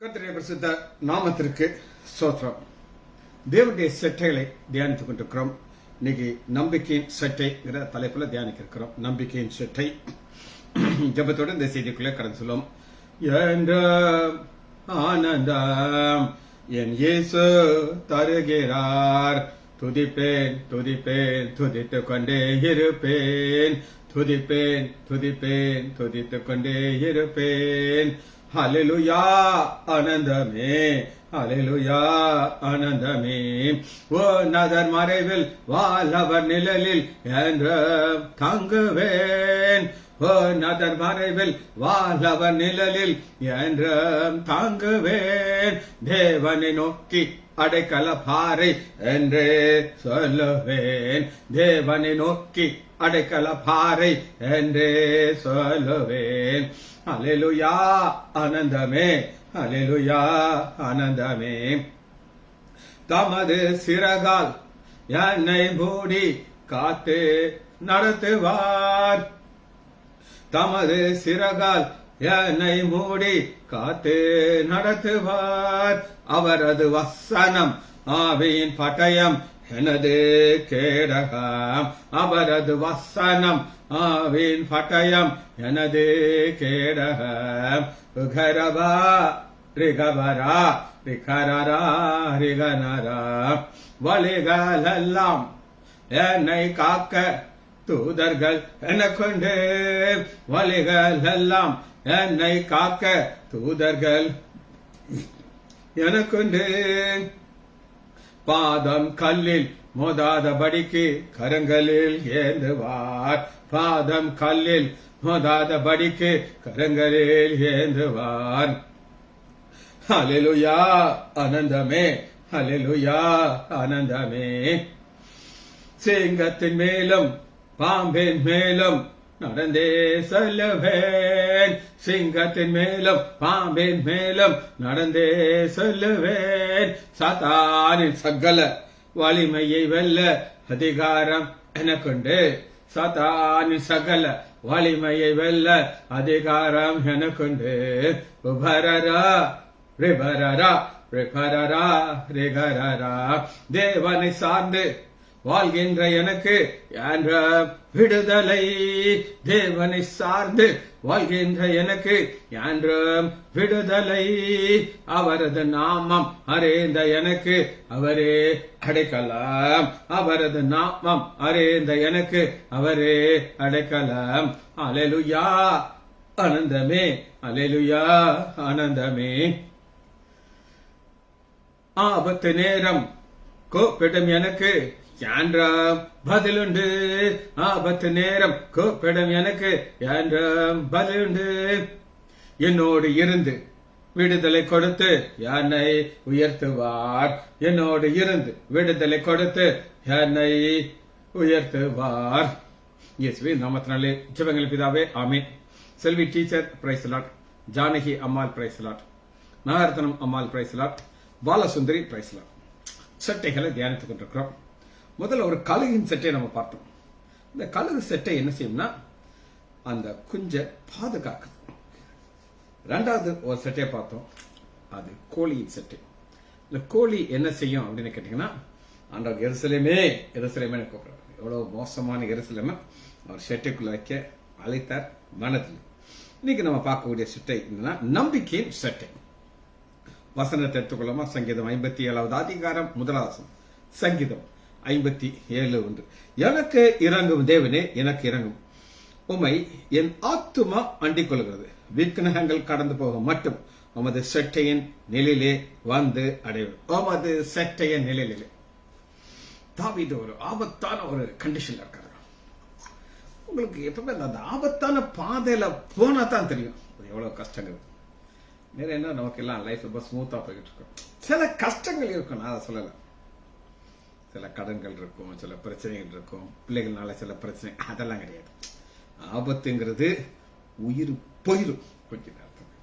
கர்த்தருடைய பரிசுத்த நாமத்திற்கு ஸ்தோத்திரம். தேவனுடைய செட்டைகளை தியானித்துக் கொண்டிருக்கிறோம். இன்னைக்கு நம்பிக்கையின் செட்டைங்கிற தலைப்புல தியானிக்க இருக்கிறோம். நம்பிக்கையின் செட்டை ஜபத்தோடு இந்த செய்திக்குள்ளே கடந்து சொல்லும். என்ற ஆனந்தம் என் இயேசு தருகிறார், துதிப்பேன் துதிப்பேன் துதித்துக் கொண்டே இருப்பேன், துதிப்பேன் துதிப்பேன் துதித்துக் கொண்டே இருப்பேன். ஹல்லேலூயா ஆனந்தமே, ஹல்லேலூயா ஆனந்தமே. ஓ நதர் மறைவில் வாழவர் நிழலில் என்று தங்குவேன், ஓ நதர் மறைவில் வாழவர் நிழலில் என்று தங்குவேன். தேவனை நோக்கி அடைக்கல பாறை என்று சொல்லுவேன், தேவனை நோக்கி அடைக்கல பாறை என்று சொல்லுவேன். ஹல்லேலூயா ஆனந்தமே, ஹல்லேலூயா ஆனந்தமே. தமது சிறகால் என்னை மூடி காத்து நடத்துவார், தமது சிறகால் என்னை மூடி காத்து நடத்துவார். அவரது வசனம் ஆவியின் பட்டயம் எனது கேடகம், அவரது வசனம் ஆவின் பட்டயம் எனது கேடகம். ரிகரபா ரிகபரா ரிகரரா ரிகனரா. வழிகளெல்லாம் என்னை காக்க தூதர்கள் எனக்குண்டு, வழிகளெல்லாம் என்னை காக்க தூதர்கள் எனக்குண்டு. பாதம் கல்லில் மோதாதபடிக்கு கரங்களில் ஏந்துவார், பாதம் கல்லில் மோதாதபடிக்கு கரங்களில் ஏந்துவார். ஹல்லேலூயா ஆனந்தமே, ஹல்லேலூயா ஆனந்தமே. சிங்கத்தின் மேலும் பாம்பின் மேலும் நடந்தே செல்லுவேன், சிங்கத்தின் மேலும் பாம்பின் மேலும் நடந்தே செல்லுவேன். சாத்தானின் சகல வலிமையை வெல்ல அதிகாரம் எனக்குண்டு, சாத்தானின் சகல வலிமையை வெல்ல அதிகாரம் எனக்குண்டு. உபரரா ரிபரரா ரிபரரா ரிகரரா. தேவனை சார்ந்து வாழ்கின்ற எனக்கு என்ற விடுதலை, தேவனை சார்ந்து வாழ்கின்ற எனக்கு என்ற விடுதலை. அவரது நாமம் அறிந்த எனக்கு அவரே அடைக்கலம், அவரது நாமம் அறிந்த எனக்கு அவரே அடைக்கலம். ஹல்லேலூயா ஆனந்தமே, ஹல்லேலூயா ஆனந்தமே. ஆபத்து நேரம் கூப்பிடும் எனக்கு என்ற பதிலுண்டு, ஆபத்து நேரம் கூப்பிடும் எனக்கு என்ற பதிலுண்டு. என்னோடு இருந்து விடுதலை கொடுத்து என்னை உயர்த்துவார், என்னோடு இருந்து விடுதலை கொடுத்து என்னை உயர்த்துவார். இயேசுவே நாமத்தினாலே ஜெபங்கள் பிதாவே, ஆமென். Selvi teacher praise lord, Janaki Ammal praise lord, Nagaratnam Ammal praise lord, Balasundari praise lord. சட்டைகளை தியானித்துக் கொண்டிருக்கிறோம். முதல்ல ஒரு கழுகின் செட்டை நம்ம பார்த்தோம். இந்த கழுகு செட்டை என்ன செய்யும்னா அந்த குஞ்ச பாதுகாக்குது. ரெண்டாவது ஒரு செட்டையை பார்த்தோம், அது கோழியின் செட்டை. இந்த கோழி என்ன செய்யும் அப்படின்னு கேட்டீங்கன்னா, ஆண்டவர் எருசலேமே எருசலேமே கூப்பிடுறார். எவ்வளவு மோசமான எருசலேமை அவர் செட்டைக்குள்ள வைக்க அழைத்தார் மனதில். இன்னைக்கு நம்ம பார்க்கக்கூடிய செட்டை என்னன்னா நம்பிக்கையின் செட்டை. வசனத்தை எடுத்துக்கொள்ளாம சங்கீதம் 57வது அதிகாரம் 1 சங்கீதம் 57:1. எனக்கு இறங்கும் தேவனே, எனக்கு இறங்கும், உம்மை என் ஆத்துமா அண்டிக் கொள்கிறது. விக்கிரகங்கள் கடந்து போக மட்டும் உமது செட்டையின் நிலையிலே வந்து அடைவது, உமது செட்டையின் நிலையிலே. தாவீது ஒரு ஆபத்தான ஒரு கண்டிஷன்ல இருக்காரு. உங்களுக்கு எப்பவுமே அந்த ஆபத்தான பாதையில போனா தான் தெரியும் எவ்வளவு கஷ்டங்கள். வேற என்ன, நமக்கு எல்லாம் லைஃப் ரொம்ப ஸ்மூத்தா போய்கிட்டு இருக்கும். சில கஷ்டங்கள் இருக்கும், நான் அதை சொல்லல. சில கடன்கள் இருக்கும், சில பிரச்சனைகள் இருக்கும், பிள்ளைகள்னால சில பிரச்சனை, அதெல்லாம் கிடையாது. ஆபத்துங்கிறது உயிர் போயிரும் கொஞ்ச நேரத்தில்.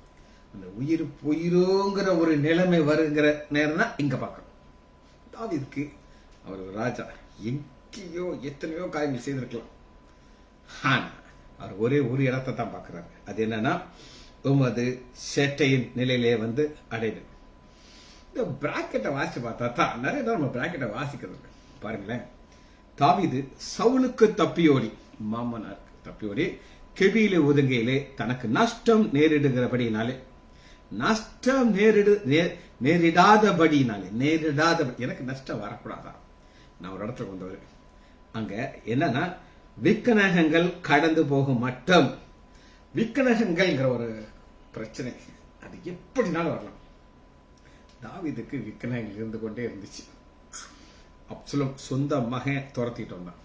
அந்த உயிர் போயிருங்கிற ஒரு நிலைமை வருங்கிற நேரம் தான் இங்க பார்க்கணும். தாவீதுக்கு அவர் ஒரு ராஜா, எங்கேயோ எத்தனையோ காரியங்கள் செய்திருக்கலாம். அவர் ஒரே ஒரு இடத்தை தான் பார்க்கிறாரு. அது என்னன்னா உமது சேட்டையின் நிலையிலே வந்து அடைவேன். இந்த பிராக்கெட்டை வாசிச்சு பார்த்தா தான் நிறைய நேரம் நம்ம பிராக்கெட்டை வாசிக்கிறது பாருங்களேன். தாவீது சவுலுக்கு தப்பியோடி, மாமனாருக்கு தப்பியோடி கெபியிலே ஒதுங்கையிலே தனக்கு நஷ்டம் நேரிடுகிறபடினாலே, நஷ்டம் நேரிடாதபடினாலே, எனக்கு நஷ்டம் வரக்கூடாதா, நான் ஒரு இடத்துல வந்தவர். அங்க என்னன்னா விக்கனகங்கள் கடந்து போகும் மட்டும், விக்கனகங்கள்ங்கிற ஒரு பிரச்சனை அது எப்படினாலும் வரலாம். தாவீதுக்கு விக்கனகங்கள் இருந்து கொண்டே இருந்துச்சு. அப்சலோம் சொந்த மகன் துரத்திட்டு வந்தான்.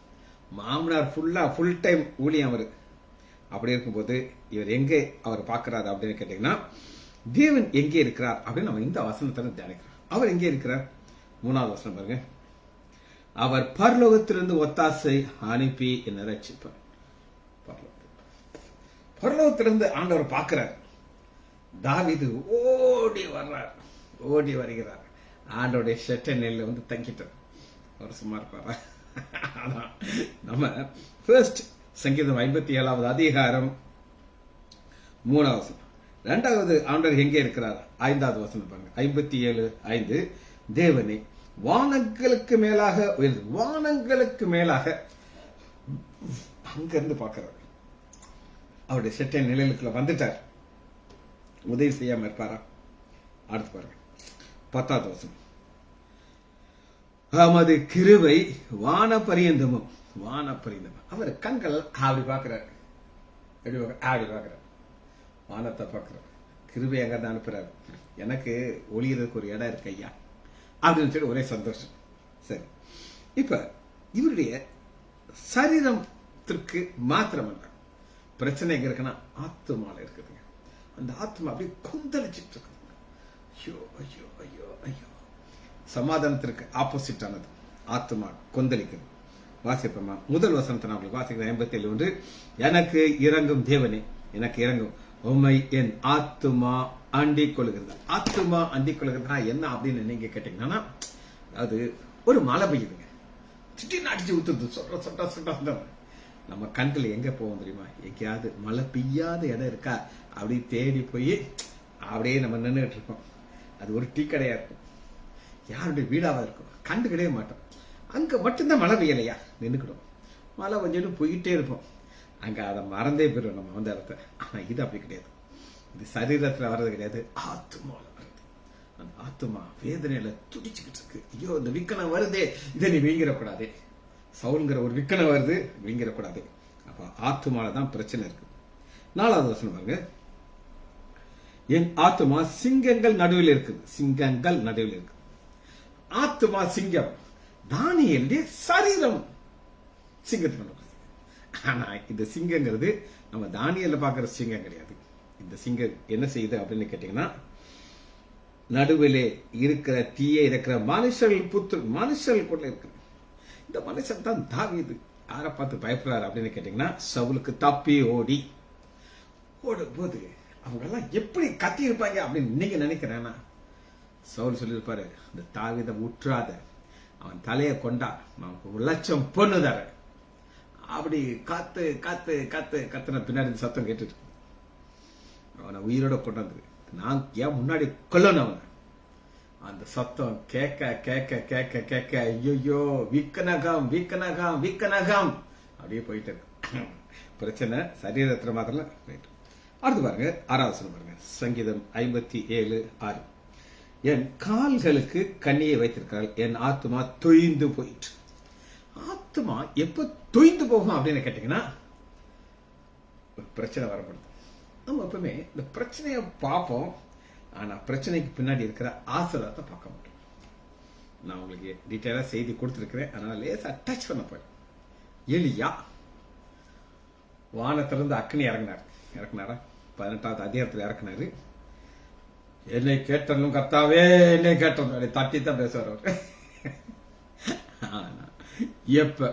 மாமனார் ஃபுல் டைம் ஊழியம் அவரு. அப்படி இருக்கும்போது இவர் எங்கே அவர் பார்க்கிறார் அப்படின்னு கேட்டீங்கன்னா, தேவன் எங்கே இருக்கிறார் அப்படின்னு நம்ம இந்த வசனத்தை தியானிக்கிறோம். அவர் எங்கே இருக்கிறார்? 3வது வசனம் பாருங்க. அவர் பரலோகத்திலிருந்து ஒத்தாசை அனுப்பி என்ன ரட்சிப்பார். பரலோகத்திலிருந்து ஆண்டவர் பார்க்கிறார். தாவீது ஓடி வருகிறார். ஆண்டோடைய ஷெட்டை நெல்ல வந்து தங்கிட்டார். அவர் சும்மா இருப்பாரா? அதான் நம்ம ஃபர்ஸ்ட் சங்கீதம் 57வது அதிகாரம் 3வது வசனம். 2வது ஆண்டவர் எங்கே இருக்கிறார்? 5வது வசனம் பாருங்க. 57:5 தேவனே வானங்களுக்கு மேலாக உயர்ந்து, வானங்களுக்கு மேலாக அங்கிருந்து பார்க்கிறார். அவருடைய செட்டை நிழலுக்குள்ள வந்துட்டார். உதவி செய்யாம இருப்பாரா? அடுத்து பாருங்க 10வது வசனம். அவமது கிருபை வான பரியந்தமும், அவர் கண்கள் அப்படி பார்க்கிறார், அப்படி பார்க்கிறார், வானத்தை பார்க்கிறார். கிருபை எங்க தான் அனுப்புறாரு, எனக்கு ஒளியறதுக்கு ஒரு இடம் இருக்கு ஐயா அப்படின்னு சொல்லி ஒரே சந்தோஷம். சரி, இப்ப இவருடைய சரீரத்திற்கு மாத்திரமல்ல பிரச்சனை எங்க இருக்குன்னா ஆத்மால இருக்குதுங்க. அந்த ஆத்மா அப்படியே கொந்தளிச்சிட்டு இருக்கு. ஐயோ ஐயோ ஐயோ ஐயோ. சமாதானத்திற்கு ஆப்போசிட் ஆனது ஆத்மா கொந்தளிக்குது. வாசிப்போமா? முதல் வசனத்தை நான் உங்களுக்கு வாசிக்கிறேன். 57:1 எனக்கு இறங்கும் தேவனே, எனக்கு இறங்கும், உம்மை என் ஆத்துமா அண்டிக் கொள்கிறது. ஆத்துமா அண்டிக் கொள்கிறதுனா என்ன அப்படின்னு நீங்க கேட்டீங்கன்னா, அது ஒரு மழை பெய்யுதுங்க, திடீர்னு அடிச்சு ஊத்துது, சொட்ட. நம்ம கண்கள் எங்க போவோம் தெரியுமா? எங்கேயாவது மழை பெய்யாத இடம் இருக்கா அப்படி தேடி போய் அப்படியே நம்ம நின்றுட்டு இருக்கோம். அது ஒரு டீ கடையா இருக்கும், யாருடைய வீடாவா இருக்கும், கண்டுக்கிடவே மாட்டோம். அங்க மட்டும்தான் மழை பெய்யலையா நின்றுக்கிடும், மழை கொஞ்சம் போயிட்டே இருப்போம். அங்க அதை மறந்தே போயிடும் நம்ம வந்த இடத்த. ஆனா இது அப்படி கிடையாது. இது சரீரத்துல வர்றது கிடையாது, ஆத்மால வருது. அந்த ஆத்மா வேதனையில துடிச்சுக்கிட்டு இருக்கு. ஐயோ இந்த விக்கனம் வருதே, இதை நீ வீங்கிடக்கூடாது. சவுல்ங்கிற ஒரு விக்கனம் வருது, வீங்கிடக்கூடாது. அப்ப ஆத்மால தான் பிரச்சனை இருக்கு. 4வது வசனம் பாருங்க. என் ஆத்மா சிங்கங்கள் நடுவில் இருக்குது, சிங்கங்கள் நடுவில் இருக்கு. ஆத்மா சிங்கம், தானியேலுடைய சரீரம் சிங்கத்துக்கு. ஆனா இந்த சிங்கங்கிறது நம்ம தானியேல்ல பாக்குற சிங்கம் கிடையாது. இந்த சிங்கம் என்ன செய்யுது அப்படின்னு கேட்டீங்கன்னா, நடுவிலே இருக்கிற தீயே இருக்கிற மனுஷர்கள் கூட இருக்கு. இந்த மனுஷன் தான் தாவீது. யாரை பார்த்து பயப்படுறாரு அப்படின்னு கேட்டீங்கன்னா, சவுலுக்கு தப்பி ஓடும் போது அவங்க எல்லாம் எப்படி கத்தி இருப்பாங்க அப்படின்னு நீங்க நினைக்கிறேன்னா, சவுல் சொல்லியிருப்பாரு, இந்த தாவீதை உற்றாத, அவன் தலையை கொண்டா நமக்கு 1,00,000 பொண்ணு தர. அப்படி காத்து காத்து காத்து கத்துன பின்னாடி சத்தம் கேட்டுட்டு அவனை உயிரோட கொண்டு வந்துரு, நான் ஏன் முன்னாடி கொல்லணும் அவனை. அந்த சத்தம் கேட்க கேட்க கேட்க கேட்க ஐயோ விக்கனகம் விக்கனகம் விக்கனகம் அப்படியே போயிட்டு இருக்கு. பிரச்சனை சரீரத்துல மாத்திரம் போயிட்டு. அடுத்து பாருங்க 6வது வசனம் பாருங்க. சங்கீதம் 57:6 என் கால்களுக்கு கண்ணியை வைத்திருக்கிறாள், என் ஆத்மா தொய்ந்து போயிட்டு. ஆத்மா எப்ப தொய்ந்து போகும் அப்படின்னு கேட்டீங்கன்னா, பிரச்சனை வரப்படுது. நம்ம எப்பவுமே இந்த பிரச்சனையை பார்ப்போம், ஆனா பிரச்சனைக்கு பின்னாடி இருக்கிற ஆசீர்வாதத்தை பார்க்க மாட்டோம். நான் உங்களுக்கு டீட்டெயிலா செய்தி கொடுத்திருக்கிறேன், அதனால லேசா டச் பண்ண போய். எலியா வானத்திலிருந்து அக்னி இறக்குனாரா? 18வது அதிகாரத்தில் இறக்குனாரு. என்னை கேட்டனும் கர்த்தாவே, என்னை கேட்டனும் தட்டி தான் பேசுவார். எப்ப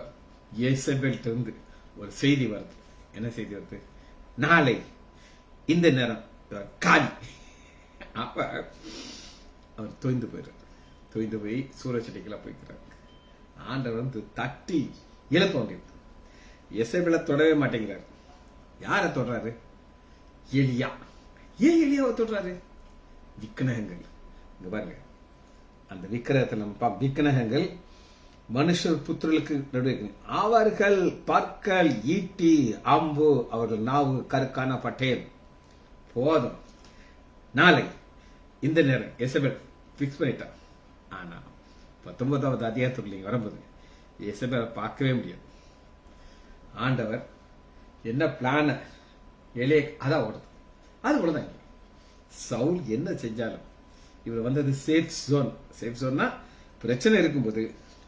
எசபெல்ட்ட இருந்து ஒரு செய்தி வருது, என்ன செய்தி வருது? நாளை இந்த நேரம் காலி. அப்ப அவர் தொய்ந்து போய் சூரச்செடிக்கெல்லாம் போய்க்கிறார். ஆண்டவர் வந்து தட்டி இழப்ப வேண்டியது. எசபெலை தொடவே மாட்டேங்கிறார். யாரை தொடறாரு? எலியா. ஏன் எலியாவை தொடுறாரு? விக்கிரகங்கள். இங்க பாருங்க, அந்த விக்கிரகத்தில் விக்கிரகங்கள் மனுஷர் புத்திரர்களுக்கு நடுவே அவர்கள் பற்கள், ஈட்டி, அம்பு, அவர்கள் நாவு கருக்கான பட்டயம். போதும், நாளை இந்த நேரம் எசபெல் பிக்ஸ் பண்ணிட்டான். ஆனா 19வது அதிகாரத்துக்குள்ள வரும்போது எசபெலை பார்க்கவே முடியாது. ஆண்டவர் என்ன பிளான எலே அதான் ஓடுது. அது போலதான் சவுல் என்ன செஞ்சாலும் இவர் வந்தது சேஃப் ஜோன். சேஃப் ஜோன்னா பிரச்சனை இருக்கும்போது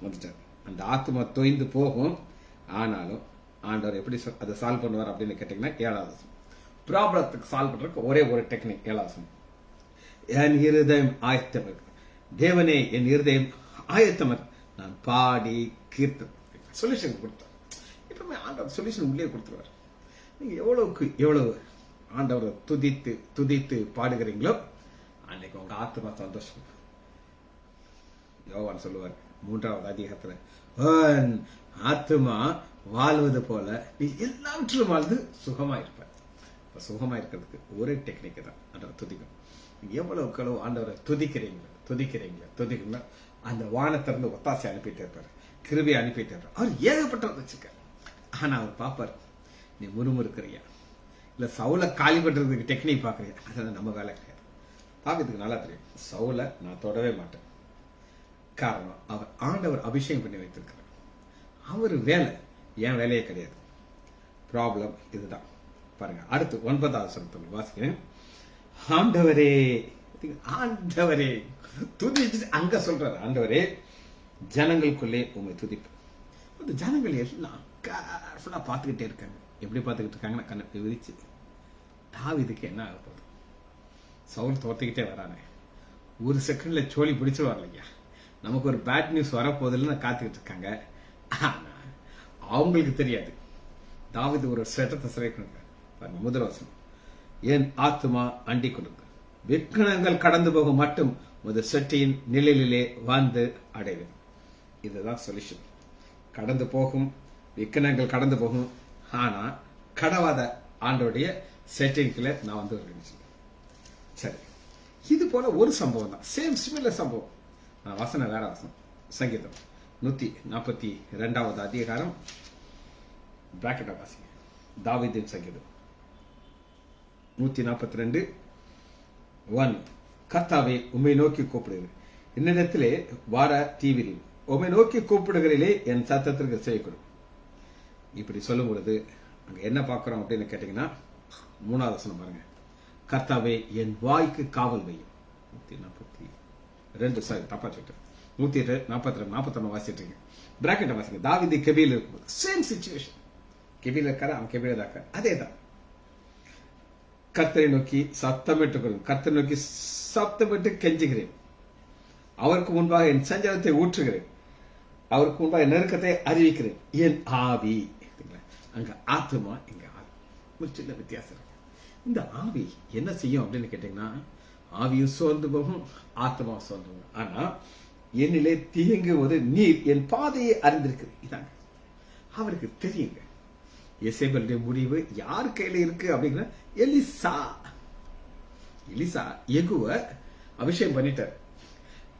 வந்துட்டார். அந்த ஆத்மா தொய்ந்து போகும். ஆனாலும் ஆண்டவர் எப்படி அதை சால்வ் பண்ணுவார் அப்படின்னு கேட்டீங்கன்னா 7வது ப்ராப்ளத்துக்கு சால்வ் பண்றதுக்கு ஒரே ஒரு டெக்னிக். 7வது, என் இருதயம் ஆயத்தம், தேவனே என் இருதயம் ஆயத்தம், நான் பாடி கீர்த்தன். சொல்யூஷன் கொடுத்தார். எப்பவுமே ஆண்டவர் சொல்யூஷன் உள்ளே கொடுத்துருவார். நீங்க எவ்வளவுக்கு எவ்வளவு ஆண்டவரை துதித்து துதித்து பாடுகிறீங்களோ அன்னைக்கு உங்க ஆத்மா சந்தோஷம். யோவான் சொல்லுவார் 3வது அதிகாரத்துல, ஆத்மா வாழ்வது போல நீ எல்லாவற்றிலும் வாழ்ந்து சுகமா இருப்ப. சுகமா இருக்கிறதுக்கு ஒரே டெக்னிக் தான், ஆண்டவர் துதிக்கும். எவ்வளவுக்கு அளவு ஆண்டவரை துதிக்கிறீங்களா அந்த வானத்திலிருந்து ஒத்தாசை அனுப்பிட்டே இருப்பாரு, கிருபையை அனுப்பிட்டே இருப்பார். அவர் ஏகப்பட்டவர் வச்சுக்க. ஆனா அவர் பாப்பார், நீ முறுமுறுக்கிறியா இல்ல சவுல காலி பண்றதுக்கு டெக்னிக் பாக்குறியா? அதெல்லாம் நம்ம வேலை கிடையாது. பாக்கிறதுக்கு நல்லா தெரியும், சவுல நான் தொடவே மாட்டேன். காரணம், அவர் ஆண்டவர் அபிஷேகம் பண்ணி வைத்திருக்கிறார். அவர் வேலை என் வேலையே கிடையாது. ப்ராப்ளம் இதுதான். பாருங்க, அடுத்து 9வது வசனத்தை வாசிக்கிறேன். ஆண்டவரே ஆண்டவரே துதிச்சு அங்க சொல்றாரு, ஆண்டவரே ஜனங்களுக்குள்ளே உண்மை துதிப்பு. அந்த ஜனங்கள் எல்லாம் கேர்ஃபுல்லா பார்த்துக்கிட்டே இருக்காங்க. எப்படி பார்த்துக்கிட்டு இருக்காங்கன்னா கண்ணை விரிச்சு. தாவீதுக்கு என்ன ஆக போகுது? சவுல் தோத்துக்கிட்டே வரானே, ஒரு செகண்ட்ல சோழி பிடிச்சிருவார் இல்லையா? நமக்கு ஒரு பேட் நியூஸ் வரப்போதில்லைன்னு காத்துக்கிட்டு இருக்காங்க. ஆனா அவங்களுக்கு தெரியாது தாவீது ஒரு சட்டத்தை சிறைக்கணும். முதல் வசனம், என் ஆத்மா அண்டிக் கொண்டது, விக்கிரகங்கள் கடந்து போகும் மட்டும் ஒரு செட்டியின் நிழலிலே வந்து அடைவேன். இதுதான் சொல்யூஷன். கடந்து போகும், விக்கிரகங்கள் கடந்து போகும், ஆனா கடவாத ஆண்டோடைய செட்டிங்ல நான் வந்து வருகிறேன். சரி, இது போல ஒரு சம்பவம் தான், சேம் சிமிலர் சம்பவம். வசனம் வேற வசனம். சங்கீதம் 142வது அதிகாரம் பிராக்கெட்டா வாசிங்க. தாவீதின் சங்கீதம் 142:1. கர்த்தாவே உம்மை நோக்கி கூப்பிடுகிறேன், என்னிடத்திலே வார தீவிரில் உம்மை நோக்கி கூப்பிடுகிறீர்களே, என் சத்தத்திற்கு செவி கொடு. இப்படி சொல்லும் பொழுது அங்க என்ன பார்க்கிறோம் அப்படின்னு கேட்டீங்கன்னா 3வது வசனம் பாருங்க. கர்த்தாவே என் வாய்க்கு காவல் வையும். 142 சாரி தப்பா சொல்லிட்டேன். 142 வாசிட்டு இருக்கேன். பிராக்கெட்டை வாசிங்க. தாவீது கெபியில் இருக்கும்போது சேம் சிச்சுவேஷன். கெபியில் இருக்காரு, அவன் கெபியில தான். அதேதான். கர்த்தரை நோக்கி சத்தமிட்டு, கர்த்தரை நோக்கி சத்தமிட்டு கெஞ்சுகிறேன். அவருக்கு முன்பாக என் சஞ்சலத்தை ஊற்றுகிறேன், அவருக்கு முன்பாக என் நெருக்கத்தை அறிவிக்கிறேன். என் ஆவி, அங்க ஆத்மா, இங்க ஆவி, ஒரு சின்ன வித்தியாசம் இருக்கு. இந்த ஆவி என்ன செய்யும் அப்படின்னு கேட்டீங்கன்னா, ஆவியும் சோர்ந்து போகும், ஆத்மாவும் சோர்ந்து போகும். ஆனா என்னிலே தீங்குவது நீர் என் பாதையை அறிந்திருக்கு. இதாங்க அவருக்கு தெரியுங்க. எசேபலுடைய முடிவு யார் கையில இருக்கு அப்படிங்கிற, எலிசா எகுவ அபிஷேகம் பண்ணிட்டார்.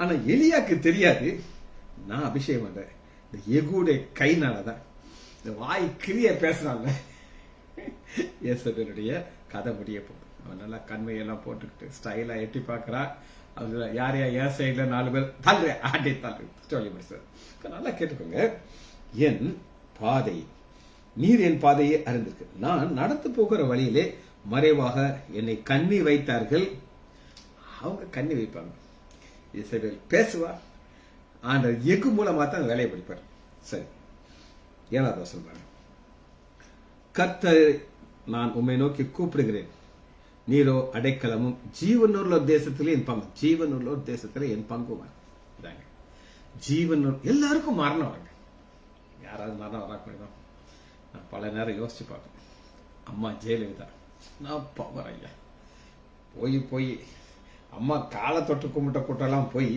ஆனா எலியாக்கு தெரியாது நான் அபிஷேகம் பண்றேன் இந்த எகுடைய கைனாலதான். இந்த வாய் கிளிய பேசுறாங்க. எசேபலுடைய கதை முடிய போகுது. அவன் நல்லா கண்மையெல்லாம் போட்டுக்கிட்டு ஸ்டைலா எட்டி பாக்குறா. அவங்க யாரையா என் சைட்ல 4 பேர் தள்ளுற ஆட்டி தள்ளு சொல்லி முடிச்சார். நல்லா கேட்டுக்கோங்க. என் பாதை, நீர் என் பாதையை அறிந்திருக்கு. நான் நடந்து போகிற வழியிலே மறைவாக என்னை கண்ணி வைத்தார்கள். அவங்க கண்ணி வைப்பாங்க. இசைவேல் பேசுவா, அந்த எஃகு மூலமா தான் வேலையை படிப்பார். சரி, 7வது வசனம் பாருங்க. கர்த்தர் நான் உம்மை நோக்கி கூப்பிடுகிறேன், நீரோ அடைக்கலமும் ஜீவனுள்ள தேசத்திலே என் பங்கு. ஜீவனுள்ள தேசத்திலே என் பங்கு. ஜீவன் எல்லாருக்கும் மரணம் வருங்க. யாராவது மரணம் வரக்கூடியதான். நான் பல நேரம் யோசிச்சு பார்ப்பேன். அம்மா ஜெயலலிதா, நான் பவர் ஐயா, போய் அம்மா காலை தொட்டு கும்பிட்ட கூட்டெல்லாம் போய்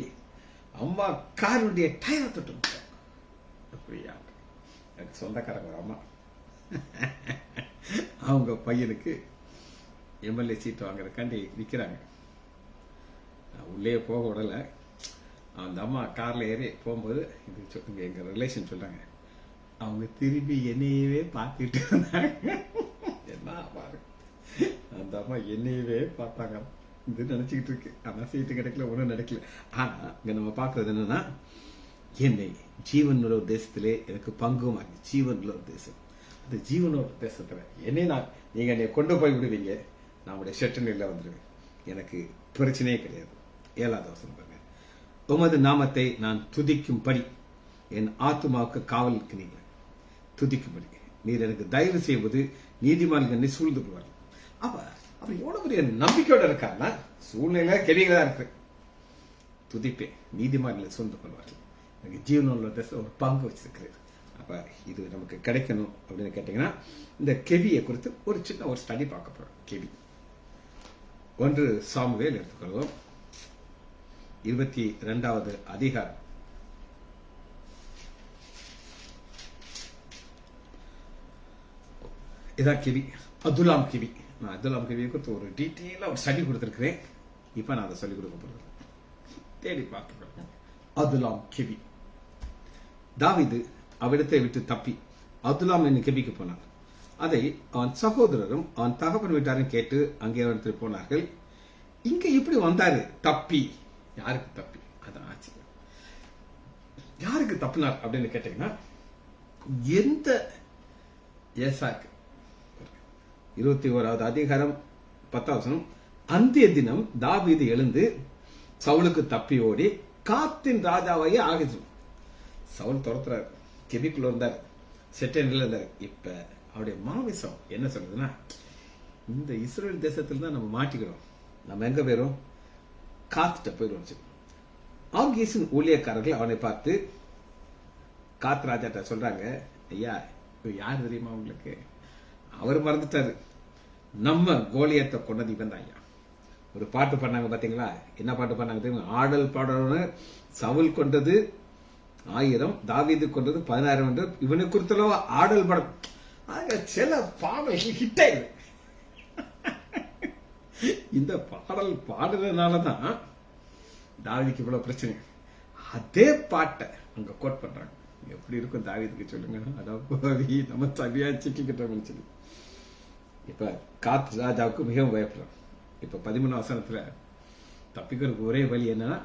அம்மா காருடைய டயரை தொட்டு கும்பிட்டேன். அப்படியா? எனக்கு சொந்தக்காரங்க ஒரு அம்மா, அவங்க பையனுக்கு எம்எல்ஏ சீட் வாங்குறதுக்காண்டி நிற்கிறாங்க. உள்ளே போக விடலை. அந்த அம்மா காரில் ஏறி போகும்போது இது சொல்லுங்க, எங்கள் ரிலேஷன் சொல்கிறாங்க, அவங்க திரும்பி என்னையவே பார்த்துட்டு இருந்தாங்க. என்ன பாரு, அந்த அம்மா என்னையவே பார்த்தாங்க. இது நினச்சிக்கிட்டு இருக்கு. ஆனால் சீட்டு கிடைக்கல, ஒன்றும் நடக்கல. ஆனால் இங்கே நம்ம பார்க்குறது என்னன்னா, என்னை ஜீவனுள்ள ஒரு தேசத்திலே எனக்கு பங்கும் ஆகி, ஜீவனுள்ள ஒரு தேசம், அந்த ஜீவனோட தேசத்தில் என்னை நீங்கள் என்னை கொண்டு போய் விடுவீங்க, நம்முடைய ஷெட்டனில் வந்துடுவேன், எனக்கு பிரச்சனையே கிடையாது. 7வது வசனம் பாருங்க. உமது நாமத்தை நான் துதிக்கும்படி என் ஆத்துமாவுக்கு காவல் இருக்கிறீங்க. துதிக்கும்படி நீர் எனக்கு தயவு செய்வது நீதிமான்கள் சூழ்ந்து கொள்வார்கள். அவர் எவ்வளவு பெரிய நம்பிக்கையோட இருக்காருன்னா, சூழ்நிலை கெடிகளா இருக்கு, துதிப்பேன், நீதிமான்களை சூழ்ந்து கொள்வார்கள், எனக்கு ஜீவனுள்ள தேசத்தில் ஒரு பங்கு வச்சிருக்கிறார். அப்ப இது நமக்கு கிடைக்கணும் அப்படின்னு கேட்டீங்கன்னா, இந்த கெவியை குறித்து ஒரு சின்ன ஒரு ஸ்டடி பார்க்க போறோம். கெவி 1 சாமுவேல் எடுத்துக்கொள்வோம். 22வது அதிகாரம். இதான் கெவி, அதுலாம் கெவி. நான் அதுலாம் கெவியை குறித்து ஒரு டீட்டெயிலாக ஒரு ஸ்டடி கொடுத்துருக்கிறேன். இப்போ நான் அதை சொல்லிக் கொடுக்க போறேன். தேடி பார்த்துக்கிறேன். அதுலாம் கெவி. தாவீது அவ்விடத்தை விட்டு தப்பி அதுலாம் என்னும் கெபிக்கு போனார். அதை அவன் சகோதரரும் அவன் தகப்பன் வீட்டாரும் கேட்டு அங்கே இடத்துல போனார்கள். இங்க இப்படி வந்தாரு தப்பி. யாருக்கு தப்பி? அதான் ஆச்சரியம். யாருக்கு தப்பினார் அப்படின்னு கேட்டீங்கன்னா, எந்த ஏசாக்கு 21வது அதிகாரம் 10வது வசனம், அந்திய தினம் தாவீது எழுந்து சவுலுக்கு தப்பி ஓடி காத்தின் ராஜாவாகி ஆகிச்சு. சவுல் துரத்துறாரு, கெபிக்குள்ள இருந்தார், செட்டனில் இருந்தார். இப்ப அவருடைய மாமிசம் என்ன சொல்றதுன்னா, இந்த இஸ்ரேல் தேசத்துல தான் நம்ம மாட்டிக்கிறோம், நம்ம எங்க போயிரும், காத்துட்ட போயிடும். ஆகீசின் ஊழியக்காரர்கள் அவனை பார்த்து காத் ராஜாட்ட சொல்றாங்க, ஐயா யார் தெரியுமா உங்களுக்கு? அவர் மறந்துட்டாரு, நம்ம கோலியத்தை கொண்டது இவன் தான் ஐயா. ஒரு பாட்டு பண்ணாங்க பாத்தீங்களா? என்ன பாட்டு பண்ணாங்க தெரியுமா? ஆடல் பாடல்னு சவுல் கொண்டது 1000, தாவீது கொண்டது 16 என்று இவனை குறித்தளவு ஆடல் படம். சில பாடல்கள் ஹிட் ஆயிடுது. இந்த பாடல் பாடுறதுனாலதான் தாவீதுக்கு இவ்வளவு பிரச்சனை. அதே பாட்டை அங்க கோட் பண்றாங்க. எப்படி இருக்கும் தாவீதுக்கு சொல்லுங்க? அடாவி நம்ம சவியா சிக்கிக்கிட்டோம்னு சொல்லி. இப்ப காத் ராஜாவுக்கு மிகவும் பயப்படுறான். இப்ப 13 வசனத்துல தப்பிக்கிறதுக்கு ஒரே வழி என்னன்னா,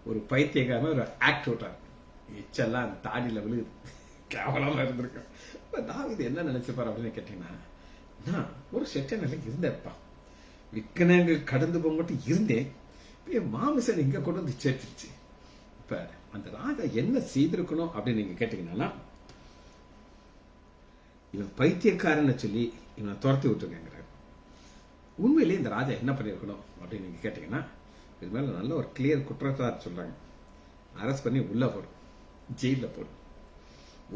ஒரு பைத்தியக்காரன் ஒரு ஆக்ட் விட்டார், எச்செல்லாம் தாடியில விழுது, கேவலமா இருந்திருக்கேன். இப்ப தாவீது என்ன நினைச்சுப்பாரு அப்படின்னு கேட்டீங்கன்னா, நான் ஒரு செட்டனில் இருந்தேன்ப்பா, விக்கனங்கள் கடந்து போக மட்டும் இருந்தேன், என் மாமிசன் இங்க கொண்டு வந்து சேர்த்துருச்சு. இப்ப அந்த ராஜா என்ன செய்திருக்கணும் அப்படின்னு நீங்க கேட்டீங்கன்னா, இவன் பைத்தியக்காரன்னு சொல்லி இவனை துரத்தி விட்டுருக்காங்க. உண்மையிலேயே இந்த ராஜா என்ன பண்ணிருக்கணும் அப்படின்னு நீங்க கேட்டீங்கன்னா, இது மேல நல்ல ஒரு கிளியர் குற்றச்சாட்டு சொல்றாங்க. அரெஸ்ட் பண்ணி உள்ள போடும், ஜெயில போடும்,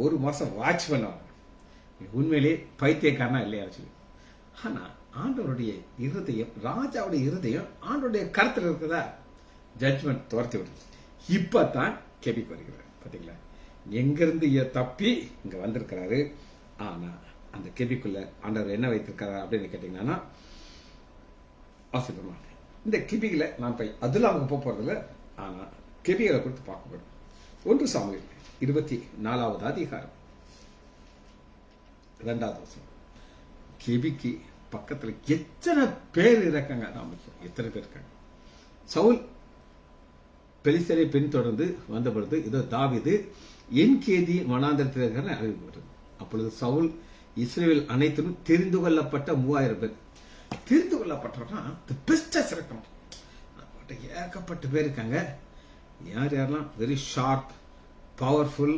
1 மாசம் வாட்ச் பண்ணுவாங்க. உண்மையிலேயே பைத்தியக்காரனா இல்லையா சொல்லி. ஆனா ஆண்டவருடைய இருதயம், ராஜாவுடைய இருதயம் ஆண்டவருடைய கருத்துல இருக்குதா, ஜட்ஜ்மெண்ட் துரத்தி விடுது. இப்பதான் கெபிக்கு வருகிறார். பாத்தீங்களா, எங்கிருந்து தப்பி இங்க வந்திருக்கிறாரு. ஆனா அந்த கெபிக்குள்ள ஆண்டவர் என்ன வைத்திருக்கிறார் அப்படின்னு கேட்டீங்கன்னா, ஆசிரியமா இந்த கெபிகளை நான் போய் அதுலாம் போக போறதில்ல. ஆனா கெபிகளை கொடுத்து பார்க்க போறோம். 1 சாமுவேல் 24வது அதிகாரம் 2வது வசனம். கெபிக்கு பக்கத்துல எத்தனை பேர் இருக்காங்க, எத்தனை பேர் இருக்காங்க. சவுல் பெலிஸ்தரை பின்தொடர்ந்து வந்த பொழுது இதோ தாவீது என் கேதி வனாந்தரத்தில் இருக்கிற அறிவிக்கப்பட்டது. அப்பொழுது சவுல் இஸ்ரேல் அனைத்திலும் தெரிந்து கொள்ளப்பட்ட 3000 பேர். தெரிந்து கொள்ளப்பட்டவர்னா பெஸ்டஸ் இருக்கணும். ஏகப்பட்ட பேர் இருக்காங்க. யார் யாரெல்லாம் வெரி ஷார்ப், பவர்ஃபுல்,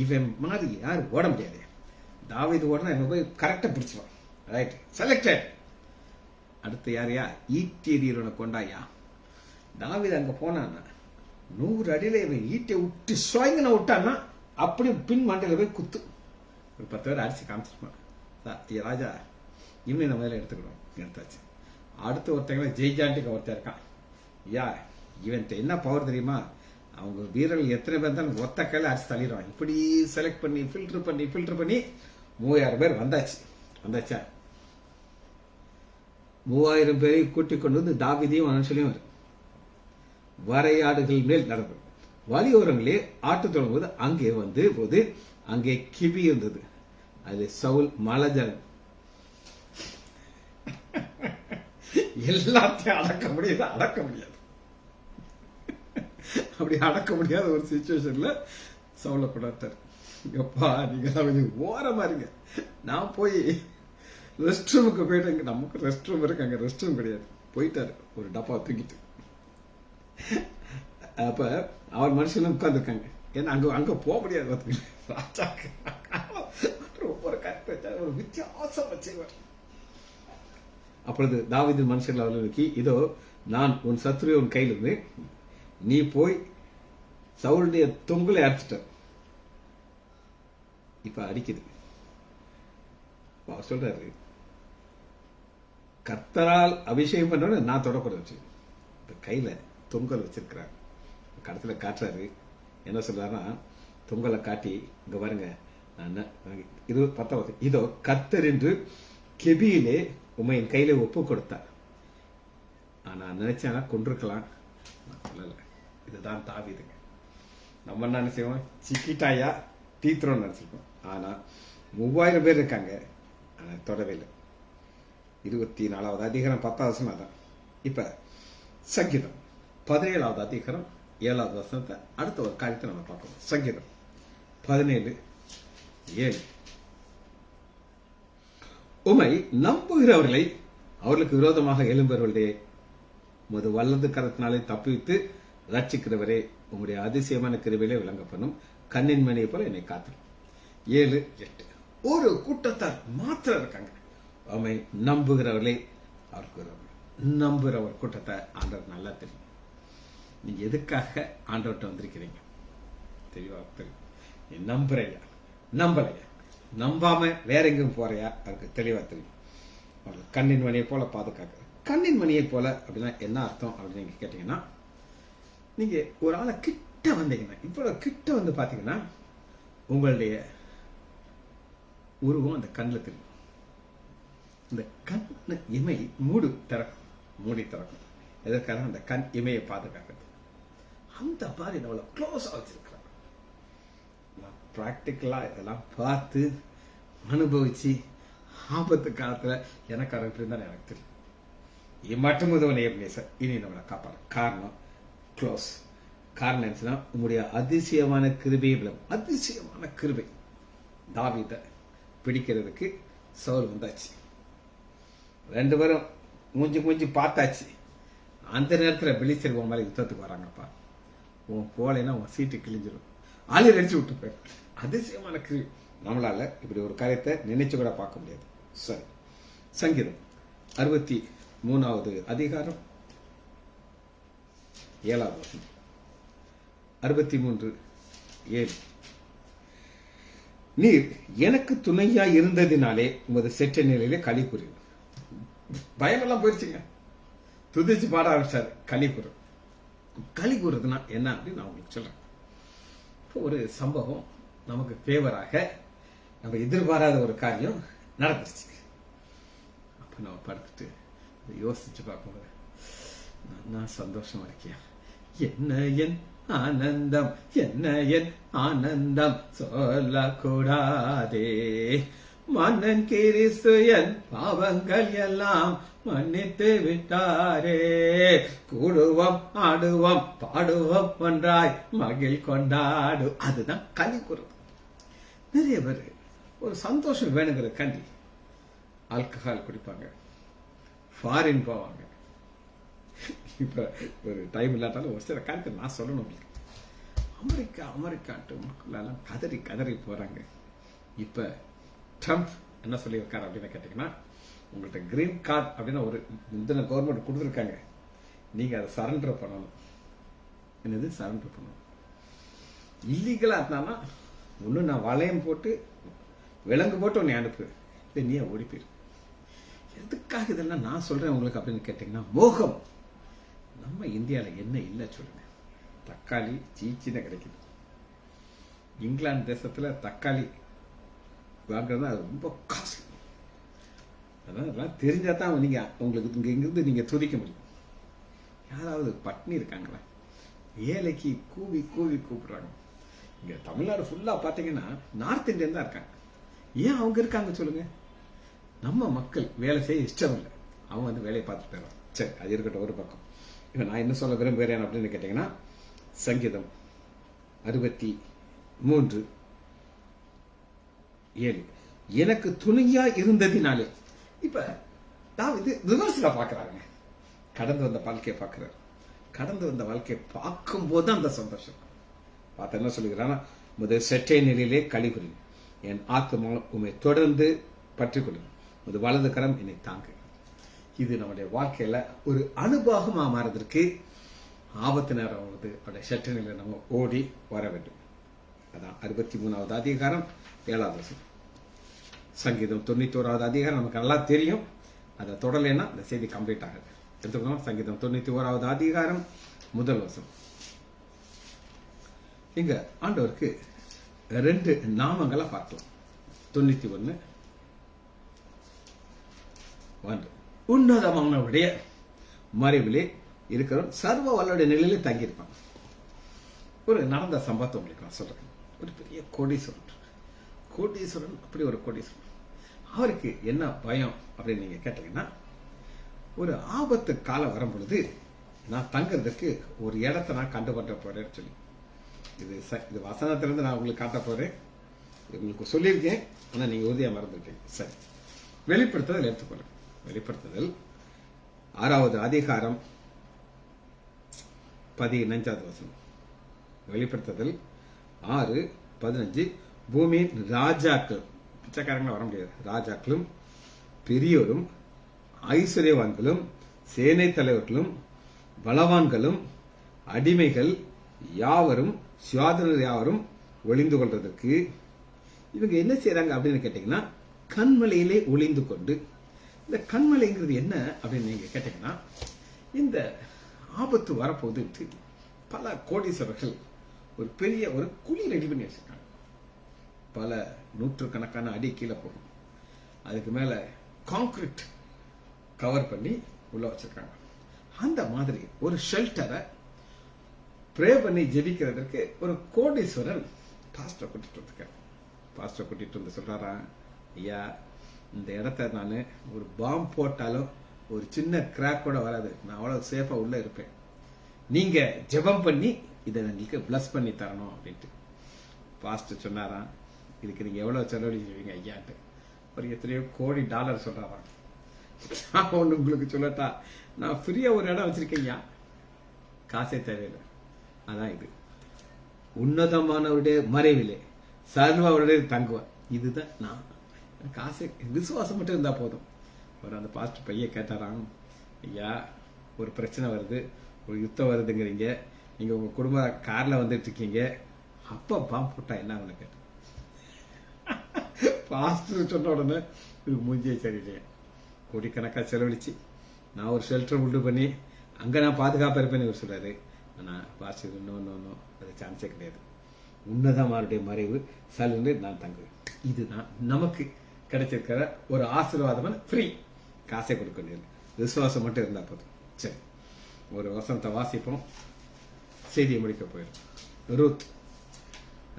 இவன் மாதிரி யார் ஓட முடியாது. தாவீது ஓடனா என்ன போய் கரெக்டா பிடிச்சிருவான். Right, selected. அடுத்து யாரையா, ஈட்டேரியனை கொண்டாயா. தாவீது அங்க போனான்னா 100 அடியில இவன் ஈட்டை விட்டு சுவங்கன விட்டான்னா அப்படி பின் மண்டையில போய் குத்து. ஒரு 10 பேர் அடிச்சு காமிச்சிருப்பான். ராஜா இவனை நம்ம மேல எடுத்துக்கணும், எடுத்தாச்சு. அடுத்து ஒருத்தங்க ஜெய்ஜாண்டிக்கு ஒருத்தர் இருக்கான். ஐயா இவன் என்ன பவர் தெரியுமா, அவங்க வீரர்கள் எத்தனை பேர் தான் ஒத்த கையில அடிச்சு தள்ளிடுவான். இப்படி செலக்ட் பண்ணி ஃபில்டர் பண்ணி 3000 பேர் வந்தாச்சா. 3000 பேரை கூட்டிக் கொண்டு வந்து தாவீதையும் மனுஷனையும் வரையாடுகள் மேல் நடந்தது. வழியோரங்களே ஆட்டு தொடங்கும்போது அங்கே வந்து போது அங்கே கிபி இருந்தது. அது சவுல் மலஜலம். எல்லாத்தையும் அடக்க முடியாது. அப்படி அடக்க முடியாத ஒரு சிச்சுவேஷன்ல சவுல கொண்டாட்டார். எப்பா நீங்க கொஞ்சம் ஓரமா இருங்க, நான் போய் ரெஸ்ட் ரூமுக்கு போயிட்டு, நமக்கு ரெஸ்ட் ரூம் இருக்கு, அங்க ரெஸ்ட் ரூம் கிடையாது. போயிட்டாரு ஒரு டப்பா தூக்கிட்டு. அப்ப அவர் மனுஷனும் உட்கார்ந்துருக்காங்க. ஏன்னா அங்க போக முடியாது. ராஜாக்கு ஒரு கரெக்ட் ஒரு வித்தியாசம் வச்சுவார். அப்பொழுது தாவீது மனுஷர்கள் அவர்களை நோக்கி, இதோ நான் உன் சத்துருவை உன் கையில் இருந்து நீ போய் சவுளுடைய தொங்கலை அடிச்சிட்ட. இப்ப அடிக்குது. அவர் சொல்றாரு, கர்த்தரால் அபிஷேகம் பண்ற நான் தொடக்கூடாது. கையில தொங்கல் வச்சிருக்கிறார். கடத்துல காட்டுறாரு. என்ன சொல்றாருன்னா, தொங்கலை காட்டி இங்க பாருங்க, நான் 10 இதோ கர்த்தர் என்று கெபியிலே உமை என் கையில ஒப்பு கொடுத்தார். நான் நினைச்சேன்னா கொண்டிருக்கலாம், சொல்லல. இதுதான் தாவீதுங்க. நம்ம என்ன செய்வோம், சிக்கிட்டாயா டீத்ரோன்னு நினைச்சிருக்கோம். ஆனா 3000 பேர் இருக்காங்க, ஆனா தொடவே இல்லை. 24வது அதிகாரம் 10வது வசனம் தான். இப்ப சங்கீதம் 17வது அதிகாரம் 7வது வசனத்தை அடுத்த ஒரு காரியத்தை நம்ம பார்க்கணும். சங்கீதம் 17:7 உமை நம்புகிறவர்களை அவர்களுக்கு விரோதமாக எழும்பவர்களுடைய உமது வல்லது கரத்தினாலே தப்பிவித்து ரட்சிக்கிறவரே, உங்களுடைய அதிசயமான கிருபையிலே விளங்க பண்ணும் கண்ணின் மணியை போல என்னை காத்து. 7-8 ஒரு கூட்டத்தார் மாத்திரம் இருக்காங்க. அவமை நம்புகிறவர்களே அவருக்கு நம்புகிற ஒரு கூட்டத்தை ஆண்டவர் நல்லா தெரியும். நீங்க எதுக்காக ஆண்டவர்கிட்ட வந்திருக்கிறீங்க தெளிவா தெரியும். நீ நம்புறையா நம்பலையா, நம்பாம வேற எங்கேயும் போறியா, அதுக்கு தெளிவா தெரியும். கண்ணின் மணியை போல பாதுகாக்க. கண்ணின் மணியை போல அப்படின்னா என்ன அர்த்தம் அப்படின்னு நீங்க கேட்டீங்கன்னா, நீங்க ஒரு ஆளை கிட்ட வந்தீங்கன்னா, இவ்வளவு கிட்ட வந்து பாத்தீங்கன்னா உங்களுடைய உருவம் அந்த கண்ணில் தெரியும். இந்த கண் இமை மூடி திறக்கும். எதற்காக? அந்த கண் இமையை பாதுகாக்கிறது. அந்த மாதிரி நம்மள க்ளோஸா வச்சிருக்கிறாங்க. பிராக்டிக்கலா இதெல்லாம் பார்த்து அனுபவிச்சு ஆபத்து காலத்துல எனக்கு அவர் இப்படி இருந்தாலும் எனக்கு தெரியும். மட்டும் உதவனை இனி நம்மளை காப்பாரு. காரணம் க்ளோஸ். காரணம் என்னன்னா, உங்களுடைய அதிசயமான கிருபை. அதிசயமான கிருபை தாவீதை பிடிக்கிறதுக்கு சவுல் வந்தாச்சு. 2 பேரும் மூஞ்சி பார்த்தாச்சு. அந்த நேரத்தில் பெலிஸ்தர் உன் மேல யுத்தத்துக்கு வராங்கப்பா, உன் போலைன்னா உன் சீட்டு கிழிஞ்சிடும், ஆளு அடிச்சு விட்டு போயிரு. அதிசயமான கிருபை. நம்மளால இப்படி ஒரு காரியத்தை நினைச்சு கூட பார்க்க முடியாது. சரி, சங்கீதம் 63வது அதிகாரம் 7வது வசனம். 63:7 நீர் எனக்கு துணையா இருந்ததினாலே உமது செற்ற நிலையிலே களி கூறு. பயமெல்லாம் போயிடுச்சுங்க. துதிச்சு பாட ஆரம்பிச்சாரு. களி கூறுறதுன்னா என்ன அப்படின்னு நான் உங்களுக்கு சொல்றேன். இப்போ ஒரு சம்பவம் நமக்கு ஃபேவராக, நம்ம எதிர்பாராத ஒரு காரியம் நடந்துருச்சு. அப்ப நம்ம படுத்துட்டு யோசிச்சு பார்க்கும்போது, நான் சந்தோஷமா இருக்கியா, என்ன என் ஆனந்தம், என்ன என் ஆனந்தம் சொல்லக்கூடாதே, மன்னன் கிறிஸ்து என் பாவங்கள் எல்லாம் மன்னித்து விட்டாரே, கூடுவோம் ஆடுவோம் பாடுவோம் ஒன்றாய் மகிழ் கொண்டாடு. அதுதான் களி கூறுறது. நிறைய பேர் ஒரு சந்தோஷம் வேணுங்கிற கண்டி ஆல்கஹால் குடிப்பாங்க, ஃபாரின் போவாங்க. இப்ப ஒரு டைம் இல்லாட்டாலும் ஒரு சில காலத்தை நான் சொல்லணும் உங்களுக்கு. அமெரிக்காட்டு கதறி போறாங்க. இப்ப ட்ரம்ப் என்ன சொல்லியிருக்காரு அப்படின்னு கேட்டீங்கன்னா, உங்கள்கிட்ட கிரீன் கார்டு அப்படின்னு ஒரு இந்த கவர்மெண்ட் கொடுத்துருக்காங்க, நீங்க அதை சரண்டர் பண்ணணும். என்னது சரண்டர் பண்ணணும்? இல்லீகலா இருந்தானா ஒண்ணு நான் வளையம் போட்டு விலங்கு போட்டு உன்னை அனுப்பு, இல்லை நீ ஓடி போயிரு. எதுக்காக இதெல்லாம் நான் சொல்றேன் உங்களுக்கு அப்படின்னு கேட்டீங்கன்னா, மோகம். நம்ம இந்தியாவில் என்ன இல்லை சொல்லுங்க? தக்காளி சீச்சின கிடைக்குது. இங்கிலாந்து தேசத்துல தக்காளி வாங்குறது அது ரொம்ப காஸ்ட்லி. அதெல்லாம் தெரிஞ்சா தான் நீங்க உங்களுக்கு இங்கிருந்து நீங்க துதிக்க முடியும். யாராவது பட்னி இருக்காங்களா? ஏழைக்கு கூவி கூவி கூப்பிடுறாங்க. இங்க தமிழ்நாடு ஃபுல்லா பாத்தீங்கன்னா நார்த் இந்தியன் தான் இருக்காங்க. ஏன் அவங்க இருக்காங்க சொல்லுங்க? நம்ம மக்கள் வேலை செய்ய இஷ்டம் இல்லை, அவங்க வேலையை பார்த்துட்டு போயிடுறாங்க. சரி, அது இருக்கட்டும் ஒரு பக்கம். இப்ப நான் என்ன சொல்ல விரும்புகிறேன் அப்படின்னு கேட்டீங்கன்னா, சங்கீதம் 63:7 எனக்கு துணையா இருந்ததினாலே. இப்ப தாவீது ரிவர்ஸ்ல பாக்குறாங்க. கடந்து வந்த வாழ்க்கையை பாக்குறாரு. கடந்து வந்த வாழ்க்கையை பார்க்கும் போது அந்த சந்தோஷம் பார்த்து என்ன சொல்லுகிறான்னா, முதல் செட்டை நிலையிலே கழிவுறி என் ஆத்மா உண்மை தொடர்ந்து பற்றி கொள்ளும், ஒரு வலது கரம் என்னை தாங்கு. இது நம்முடைய வாழ்க்கையில ஒரு அனுபவமா மாறதற்கு ஆபத்து நேரம் வருது. அவருடைய செட்டை நிலையில நம்ம ஓடி வர வேண்டும். அதான் 63வது அதிகாரம் 7வது வசனம். சங்கீதம் 91வது அதிகாரம் நமக்கு நல்லா தெரியும். அதை தொடலைன்னா இந்த செய்தி கம்ப்ளீட் ஆகுது. எடுத்துக்கணும். சங்கீதம் 91வது அதிகாரம் 1 வசனம். இங்க ஆண்டவருக்கு 2 நாமங்களை பார்க்கலாம். 91:1 உன்னதமானவருடைய மறைவிலே இருக்கிற சர்வ வல்லோடைய நிலையிலே தங்கியிருப்பாங்க. ஒரு நடந்த சம்பவத்தை உங்களுக்கு நான் சொல்றேன். ஒரு பெரிய கோடீஸ்வரன் அப்படி ஒரு கோடீஸ்வரன். அவருக்கு என்ன பயம் அப்படின்னு நீங்க கேட்டீங்கன்னா, ஒரு ஆபத்து காலம் வரும் பொழுது நான் தங்குறதுக்கு ஒரு இடத்தை நான் கண்டுபற்ற போறேன்னு சொல்லி, இது வசனத்திலிருந்து நான் உங்களுக்கு காட்ட போறேன். உங்களுக்கு சொல்லியிருக்கேன், ஆனா நீங்க உறுதியா மறந்துருக்கீங்க. சரி, வெளிப்படுத்துதல் எடுத்துக்கொள்ளுங்க. வெளிப்படுத்துதல் 6வது அதிகாரம் 15வது வசனம். வெளிப்படுத்துதல் 6:15 பூமியின் ராஜாக்கள், பிச்சைக்காரங்களும் வர முடியாது, ராஜாக்களும் பெரியோரும் ஐஸ்வர்யவான்களும் சேனை தலைவர்களும் பலவான்களும் அடிமைகள் யாவரும் சுயாதனர் யாவரும் ஒளிந்து கொள்றதற்கு இவங்க என்ன செய்யறாங்க அப்படின்னு கேட்டீங்கன்னா, கண்மலையிலே ஒளிந்து கொண்டு. இந்த கண்மலைங்கிறது என்ன அப்படின்னு நீங்க கேட்டீங்கன்னா, இந்த ஆபத்து வரப்போகுது பல கோடீஸ்வரர்கள் ஒரு பெரிய ஒரு குழி ரெடி பண்ணி வச்சிருக்காங்க. பல நூற்றுக்கணக்கான அடி கீழே போகும். அதுக்கு மேல கான்கிரீட் கவர் பண்ணி உள்ள வச்சிருக்காங்க. அந்த மாதிரி ஒரு ஷெல்டரை ப்ரே பண்ணி ஜெபிக்கிறதுக்கு ஒரு கோடீஸ்வரன் பாஸ்டர் கூட்டிட்டு வந்து சொல்றாரா, ஐயா இந்த இடத்த நான் ஒரு பாம்பு போட்டாலும் ஒரு சின்ன கிராக் கூட வராது, நான் அவ்வளவு சேஃபா உள்ள இருப்பேன், நீங்க ஜெபம் பண்ணி இதை உங்களுக்கு பிளஸ் பண்ணி தரணும் அப்படின்ட்டு. பாஸ்டர் சொன்னாராம், இதுக்கு நீங்க எவ்வளவு செலவழிச்சுவீங்க ஐயான்ட்டு. ஒரு எத்தனையோ கோடி டாலர் சொல்றாராம். நான் ஒண்ணு உங்களுக்கு சொல்லட்டா, நான் ஃப்ரீயா ஒரு இடம் வச்சிருக்கேன், காசே தேவையில்லை. அதான் இது, உன்னதமானவருடைய மறைவிலே சர்வாவுடைய தங்குவார். இதுதான் நான் காசு, விசுவாசம் மட்டும் இருந்தா போதும். ஒரு அந்த பாஸ்டர் பையன் கேட்டாராம், ஐயா ஒரு பிரச்சனை வருது, ஒரு யுத்தம் வருதுங்கிறீங்க, நீங்க உங்க குடும்ப கார்ல வந்துட்டு இருக்கீங்க, அப்ப பாம்பு போட்டா என்ன கேட்ட. பாஸ்டர் சொன்ன உடனே இது மூஞ்சியே சரியில்லையே, கோடிக்கணக்கா செலவழிச்சு நான் ஒரு ஷெல்டர் உண்டு பண்ணி அங்க நான் பாதுகாப்பா இருப்பேன்னு இவர் சொல்றாரு. ஆனா பாஸ்டர் நோ அது சான்ஸே கிடையாது, உன்னதமாருடைய மறைவு சலுன்னு நான் தங்குவேன். இதுதான் நமக்கு கிடைச்சிருக்கிற ஒரு ஆசீர்வாதம். ஃப்ரீ, காசே கொடுக்க வேண்டியது, விசுவாசம் மட்டும் இருந்தா போதும். சரி, ஒரு வசனத்தை வாசிப்போம், செய்தியை முடிக்க போயிடும். ரூத்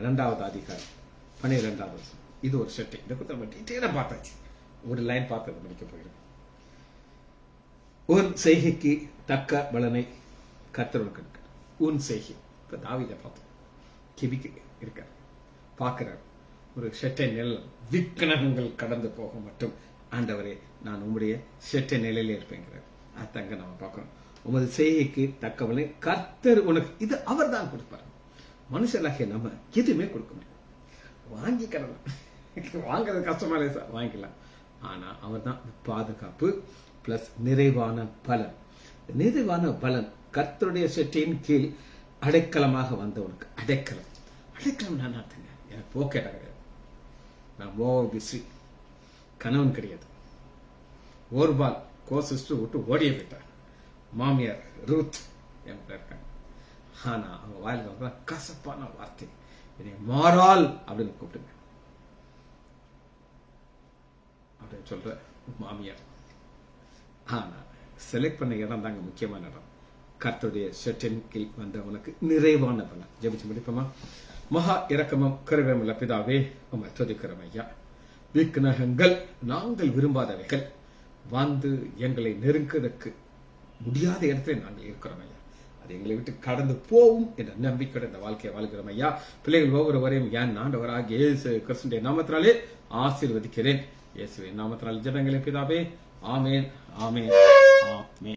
2வது அதிகாரம் 12வது வசனம். இது ஒரு செட்டை, இதை குறித்து நம்ம டீட்டெயிலா பார்த்தாச்சு. ஒரு லைன் பார்த்து முடிக்க போயிடும். உன் செய்கைக்கு தக்க பலனை கர்த்தர் கொடுக்கிறார். உன் செய்கை, இப்ப தாவீதை பார்த்தோம், கிபிக்க இருக்கார், பார்க்கிறார். ஒரு செட்டை நிழல், விக்கனங்கள் கடந்து போக மட்டும் ஆண்டவரே நான் உம்முடைய செட்டை நிலையில இருப்பேங்கிறார். அத்தங்க நம்ம பார்க்கிறோம். உமது செய்கைக்கு தக்கவனை கர்த்தர் உனக்கு, இது அவர் தான் கொடுப்பார். மனுஷனாகிய நம்ம எதுவுமே கொடுக்க முடியும். வாங்கி கடலாம், வாங்குறது கஷ்டமா இல்லை சார், வாங்கிக்கலாம். ஆனா அவர் தான் பாதுகாப்பு பிளஸ் நிறைவான பலன். நிறைவான பலன் கர்த்தருடைய செட்டையின் கீழ் அடைக்கலமாக வந்தவனுக்கு. அடைக்கலம் நான் நாத்துங்க, எனக்கு போக்கேட்டா கிடையாது, நான் பிஸி, கணவன் கிடையாது. ஓர்பால் கோசிஸ்டர் விட்டு ஓடிய போயிட்டார். மாமியார் ரூத் என் இருக்காங்க. ஆனா அவங்க வாயில வர கசப்பான வார்த்தை, என்னை மாறால் அப்படின்னு கூப்பிடுங்க அப்படின்னு சொல்ற மாமியார். ஆனா செலக்ட் பண்ண இடம் தாங்க முக்கியமான இடம். கர்த்தருடைய ஷெட்டின் கீழ் வந்தவனுக்கு நிறைவான பலன். ஜெபிச்சு முடிப்போமா? மகா இரக்கமும் கருவேமுள்ள பிதாவே, உம்மை துதிக்கிறோம் ஐயா. விக்கிரகங்கள் நாங்கள் விரும்பாதவைகள் வந்து எங்களை நெருங்குவதற்கு முடியாத இடத்துல நாங்கள் இருக்கிறோம் ஐயா. அது எங்களை விட்டு கடந்து போவும் என்ற நம்பிக்கையோட இந்த வாழ்க்கையை வாழ்கிறோம் ஐயா. பிள்ளைகள் ஒவ்வொருவரையும் என் ஆண்டவராகிய இயேசு கிறிஸ்துவின் நாமத்தினாலே ஆசீர்வதிக்கிறேன். இயேசுவின் நாமத்தினால் ஜெபங்களை பிதாவே. ஆமேன், ஆமேன், ஆமேன்.